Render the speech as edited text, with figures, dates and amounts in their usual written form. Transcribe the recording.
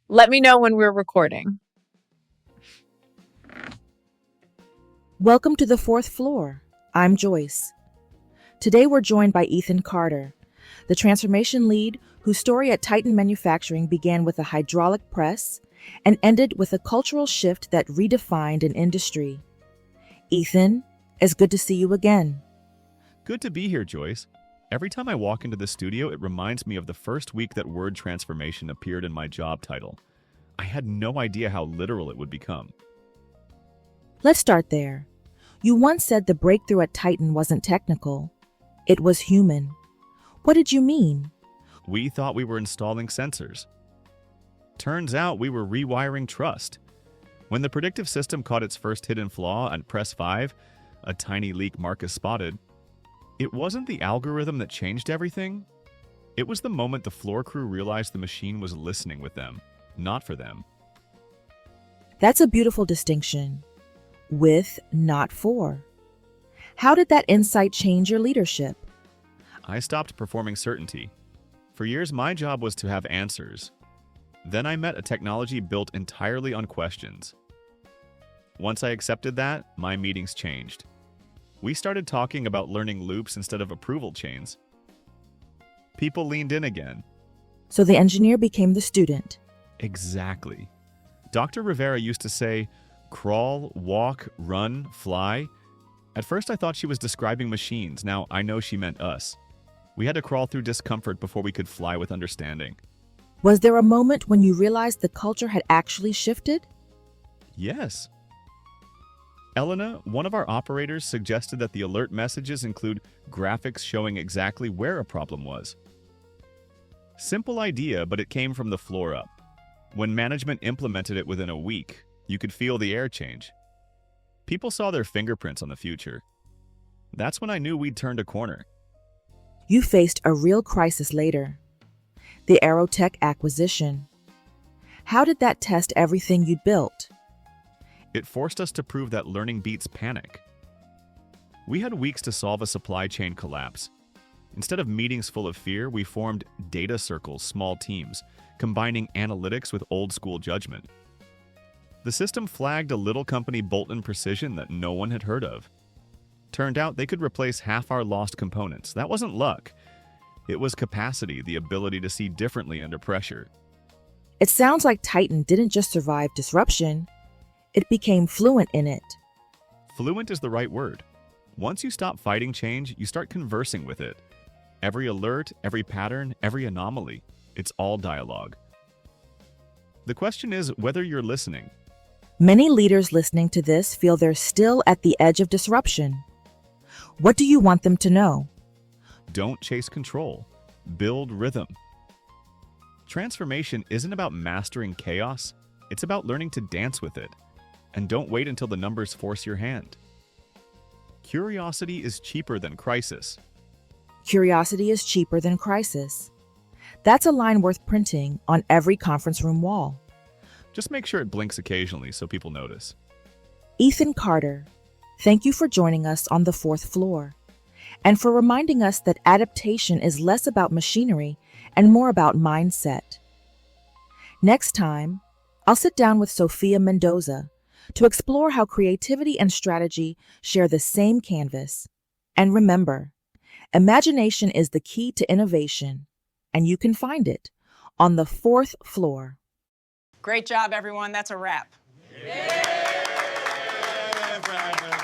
Let me know when we're recording. Welcome to the fourth floor. I'm Joyce. Today we're joined by Ethan Carter, the transformation lead whose story at Titan Manufacturing began with a hydraulic press and ended with a cultural shift that redefined an industry. Ethan, it's good to see you again. Good to be here, Joyce. Every time I walk into the studio, it reminds me of the first week that word transformation appeared in my job title. I had no idea how literal it would become. Let's start there. You once said the breakthrough at Titan wasn't technical. It was human. What did you mean? We thought we were installing sensors. Turns out we were rewiring trust. When the predictive system caught its first hidden flaw on press 5, a tiny leak Marcus spotted, it wasn't the algorithm that changed everything. It was the moment the floor crew realized the machine was listening with them, not for them. That's a beautiful distinction. With, not for. How did that insight change your leadership? I stopped performing certainty. For years, my job was to have answers. Then I met a technology built entirely on questions. Once I accepted that, my meetings changed. We started talking about learning loops instead of approval chains. People leaned in again. So the engineer became the student. Exactly. Dr. Rivera used to say, crawl, walk, run, fly. At first I thought she was describing machines. Now I know she meant us. We had to crawl through discomfort before we could fly with understanding. Was there a moment when you realized the culture had actually shifted? Yes. Elena, one of our operators, suggested that the alert messages include graphics showing exactly where a problem was. Simple idea, but it came from the floor up. When management implemented it within a week, you could feel the air change. People saw their fingerprints on the future. That's when I knew we'd turned a corner. You faced a real crisis later. The Aerotech acquisition. How did that test everything you'd built? It forced us to prove that learning beats panic. We had weeks to solve a supply chain collapse. Instead of meetings full of fear, we formed data circles, small teams, combining analytics with old-school judgment. The system flagged a little company Bolton Precision that no one had heard of. Turned out they could replace half our lost components. That wasn't luck. It was capacity, the ability to see differently under pressure. It sounds like Titan didn't just survive disruption, it became fluent in it. Fluent is the right word. Once you stop fighting change, you start conversing with it. Every alert, every pattern, every anomaly, it's all dialogue. The question is whether you're listening. Many leaders listening to this feel they're still at the edge of disruption. What do you want them to know? Don't chase control. Build rhythm. Transformation isn't about mastering chaos. It's about learning to dance with it. And don't wait until the numbers force your hand. Curiosity is cheaper than crisis. Curiosity is cheaper than crisis. That's a line worth printing on every conference room wall. Just make sure it blinks occasionally so people notice. Ethan Carter, thank you for joining us on the fourth floor, and for reminding us that adaptation is less about machinery and more about mindset. Next time, I'll sit down with Sophia Mendoza to explore how creativity and strategy share the same canvas. And remember, imagination is the key to innovation, and you can find it on the fourth floor. Great job, everyone. That's a wrap. Yeah, Brandon.